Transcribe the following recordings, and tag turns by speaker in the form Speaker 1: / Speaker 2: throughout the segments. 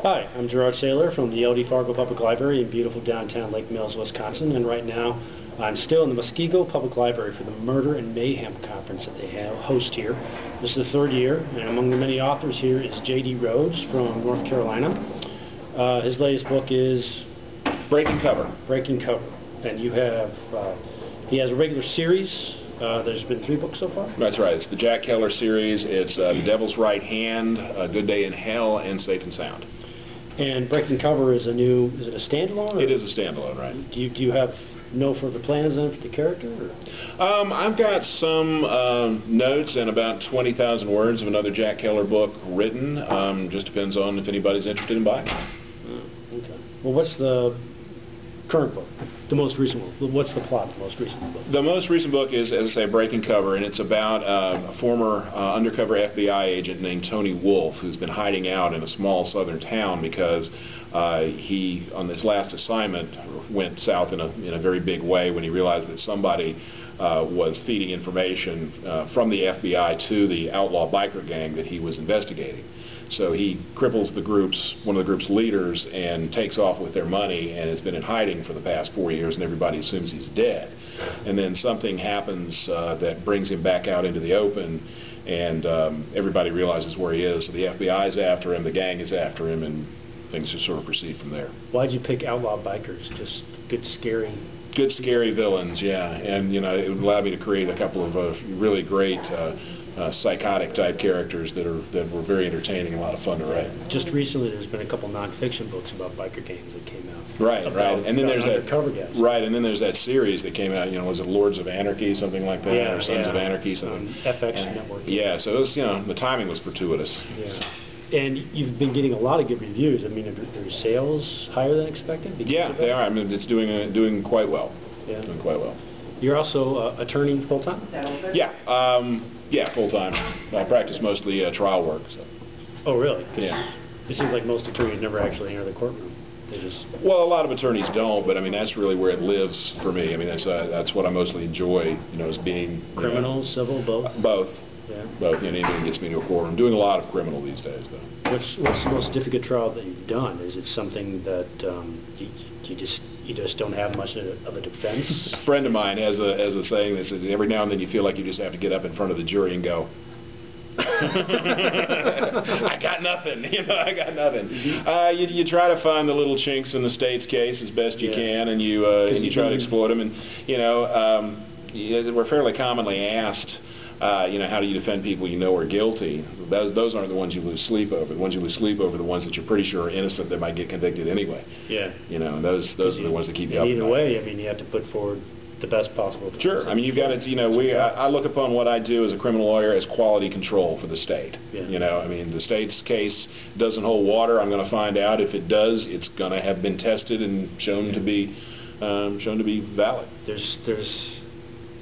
Speaker 1: Hi, I'm Gerard Saylor from the LD Fargo Public Library in beautiful downtown Lake Mills, Wisconsin, and right now I'm still in the Muskego Public Library for the Murder and Mayhem conference that they host here. This is the third year, and among the many authors here is J.D. Rhoades from North Carolina. His latest book is
Speaker 2: Breaking Cover.
Speaker 1: Breaking Cover, and you have he has a regular series. There's been 3 books so far?
Speaker 2: That's right. It's the Jack Keller series. It's The Devil's Right Hand, A Good Day in Hell, and Safe and Sound.
Speaker 1: And Breaking Cover is a new, is it a standalone? Or
Speaker 2: it is a standalone, right.
Speaker 1: Do you have no further plans then for the character? Or?
Speaker 2: I've got some notes and about 20,000 words of another Jack Keller book written. Just depends on if anybody's interested in buying it.
Speaker 1: Okay. Well, what's the current book? The most recent one. What's the plot of the most recent book?
Speaker 2: The most recent book is, as I say, Breaking Cover, and it's about a former undercover FBI agent named Tony Wolfe, who's been hiding out in a small southern town because he, on this last assignment, went south in a very big way when he realized that somebody was feeding information from the FBI to the outlaw biker gang that he was investigating. So he cripples one of the group's leaders and takes off with their money and has been in hiding for the past 4 years, and everybody assumes he's dead. And then something happens that brings him back out into the open, and everybody realizes where he is. So the FBI is after him, the gang is after him, and things just sort of proceed from there.
Speaker 1: Why'd you pick outlaw bikers? Just good, scary...
Speaker 2: Good, scary villains, yeah. And, you know, it would allow me to create a couple of really great psychotic-type characters that were very entertaining and a lot of fun to write.
Speaker 1: Just recently, there's been a couple non-fiction books about biker gangs that came out.
Speaker 2: Right, right. And then there's that
Speaker 1: guys.
Speaker 2: Right, and then there's that series that came out. You know, was it Lords of Anarchy, something like that,
Speaker 1: yeah,
Speaker 2: or Sons of Anarchy, something.
Speaker 1: FX Network.
Speaker 2: Yeah, so it was, you know, the timing was fortuitous.
Speaker 1: Yeah. And you've been getting a lot of good reviews. I mean, are sales higher than expected?
Speaker 2: Yeah, they are. I mean, it's doing quite well.
Speaker 1: Yeah.
Speaker 2: Doing quite well.
Speaker 1: You're also attorney full-time?
Speaker 2: Yeah, yeah, full-time. I practice mostly trial work. So.
Speaker 1: Oh, really?
Speaker 2: Yeah.
Speaker 1: It seems like most attorneys never actually enter the courtroom. They just...
Speaker 2: Well, a lot of attorneys don't, but I mean, that's really where it lives for me. I mean, that's what I mostly enjoy, you know, is being...
Speaker 1: Criminal, civil, both?
Speaker 2: Both.
Speaker 1: Yeah.
Speaker 2: Both. You know, anything gets me to a courtroom. I'm doing a lot of criminal these days, though.
Speaker 1: What's the most difficult trial that you've done? Is it something that you just don't have much of a defense?
Speaker 2: A friend of mine has a saying that says every now and then you feel like you just have to get up in front of the jury and go, I got nothing, you know, I got nothing. You try to find the little chinks in the state's case as best you can, and you try to exploit them. And you know, we're fairly commonly asked, you know, how do you defend people you know are guilty? Those aren't the ones you lose sleep over. The ones you lose sleep over are the ones that you're pretty sure are innocent that might get convicted anyway.
Speaker 1: Yeah.
Speaker 2: You know, and those are the ones that keep you up.
Speaker 1: Either way, I mean, you have to put forward the best possible defense.
Speaker 2: Sure. I mean, you've got to, you know, I look upon what I do as a criminal lawyer as quality control for the state.
Speaker 1: Yeah.
Speaker 2: You know, I mean, the state's case doesn't hold water. I'm going to find out. If it does, it's going to have been tested and shown to be valid.
Speaker 1: There's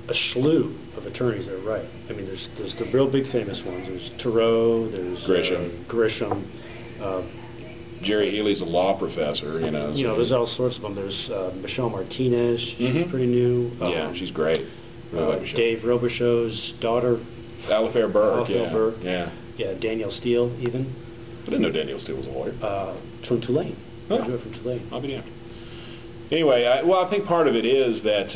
Speaker 1: a slew of attorneys that are right. I mean, there's the real big famous ones. There's Thoreau, there's Grisham.
Speaker 2: Jerry Healy's a law professor, you know.
Speaker 1: You know, there's all sorts of them. There's Michelle Martinez. She's pretty new.
Speaker 2: Yeah, she's great. Really like
Speaker 1: Dave Robichaux's daughter.
Speaker 2: Alifair Burke.
Speaker 1: Yeah. Yeah, Daniel Steele, even.
Speaker 2: I didn't know Daniel Steele was a lawyer.
Speaker 1: From Tulane.
Speaker 2: Oh.
Speaker 1: From Tulane.
Speaker 2: I'll be damned. Anyway, I think part of it is that,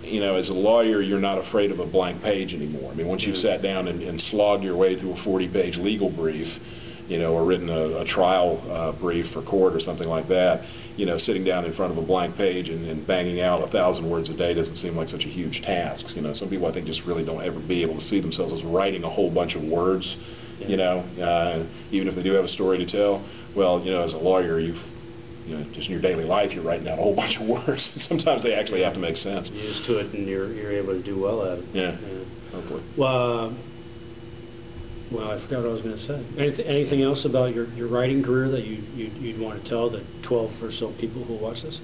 Speaker 2: you know, as a lawyer, you're not afraid of a blank page anymore. I mean, once you've sat down and slogged your way through a 40-page legal brief, you know, or written a trial brief for court or something like that, you know, sitting down in front of a blank page and banging out 1,000 words a day doesn't seem like such a huge task. You know, some people I think just really don't ever be able to see themselves as writing a whole bunch of words, you know, even if they do have a story to tell. Well, you know, as a lawyer, you know, just in your daily life, you're writing out a whole bunch of words. Sometimes they actually have to make sense.
Speaker 1: You're used to it, and you're able to do well at it.
Speaker 2: Yeah. Hopefully.
Speaker 1: Well, I forgot what I was going to say. Anything else about your writing career that you'd want to tell the 12 or so people who watch this?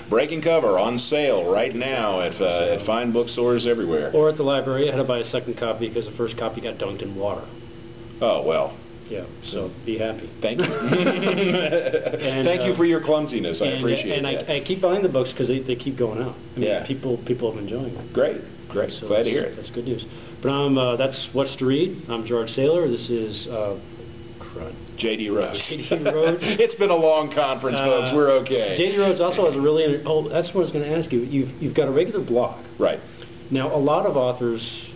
Speaker 2: Breaking Cover on sale right now at fine bookstores everywhere.
Speaker 1: Or at the library. I had to buy a second copy because the first copy got dunked in water.
Speaker 2: Oh, well.
Speaker 1: Yeah, so be happy.
Speaker 2: Thank you. And, thank you for your clumsiness. I appreciate that.
Speaker 1: And I keep buying the books because they keep going out. I mean,
Speaker 2: yeah.
Speaker 1: People have been enjoying them.
Speaker 2: Great. So glad to hear it.
Speaker 1: That's good news. But that's What's to Read. I'm Gerard Saylor. This is front?
Speaker 2: J.D. Rhoades.
Speaker 1: J.D. Rhoades.
Speaker 2: It's been a long conference, folks. We're okay.
Speaker 1: J.D. Rhoades also has a really... Oh, that's what I was going to ask you. You've got a regular blog.
Speaker 2: Right.
Speaker 1: Now, a lot of authors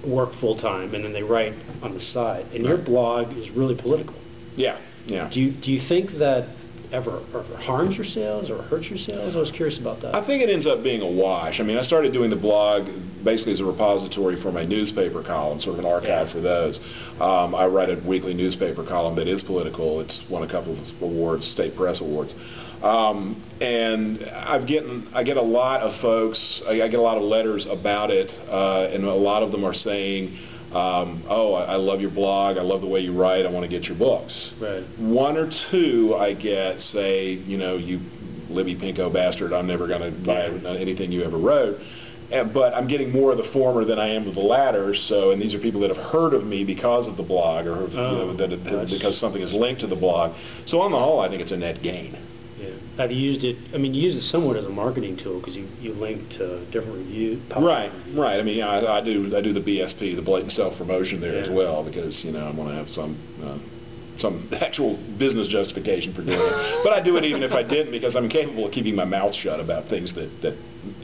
Speaker 1: work full-time, and then they write on the side. And your blog is really political.
Speaker 2: Yeah, yeah.
Speaker 1: Do you think that ever harms your sales or hurts your sales? I was curious about that.
Speaker 2: I think it ends up being a wash. I mean, I started doing the blog basically as a repository for my newspaper column, sort of an archive for those. I write a weekly newspaper column that is political. It's won a couple of awards, state press awards. And I get a lot of folks, I get a lot of letters about it, and a lot of them are saying, oh, I love your blog, I love the way you write, I want to get your books.
Speaker 1: Right.
Speaker 2: One or two I get say, you know, you Libby Pinko bastard, I'm never going to buy anything you ever wrote. But I'm getting more of the former than I am of the latter. So, and these are people that have heard of me because of the blog, or because something is linked to the blog. So on the whole, I think it's a net gain.
Speaker 1: Yeah. Have you used it? I mean, you use it somewhat as a marketing tool because you link to different reviews.
Speaker 2: Right, right. I mean, I do the BSP, the blatant self-promotion there as well, because I want to have some actual business justification for doing it. But I do it even if I didn't, because I'm capable of keeping my mouth shut about things that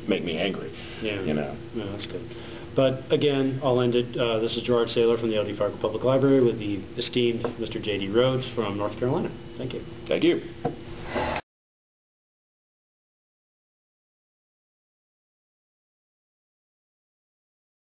Speaker 2: make me angry.
Speaker 1: Yeah.
Speaker 2: Yeah,
Speaker 1: that's good. But again, I'll end it. This is Gerard Saylor from the LD Fargo Public Library with the esteemed Mr. J.D. Rhoades from North Carolina. Thank you.
Speaker 2: Thank you.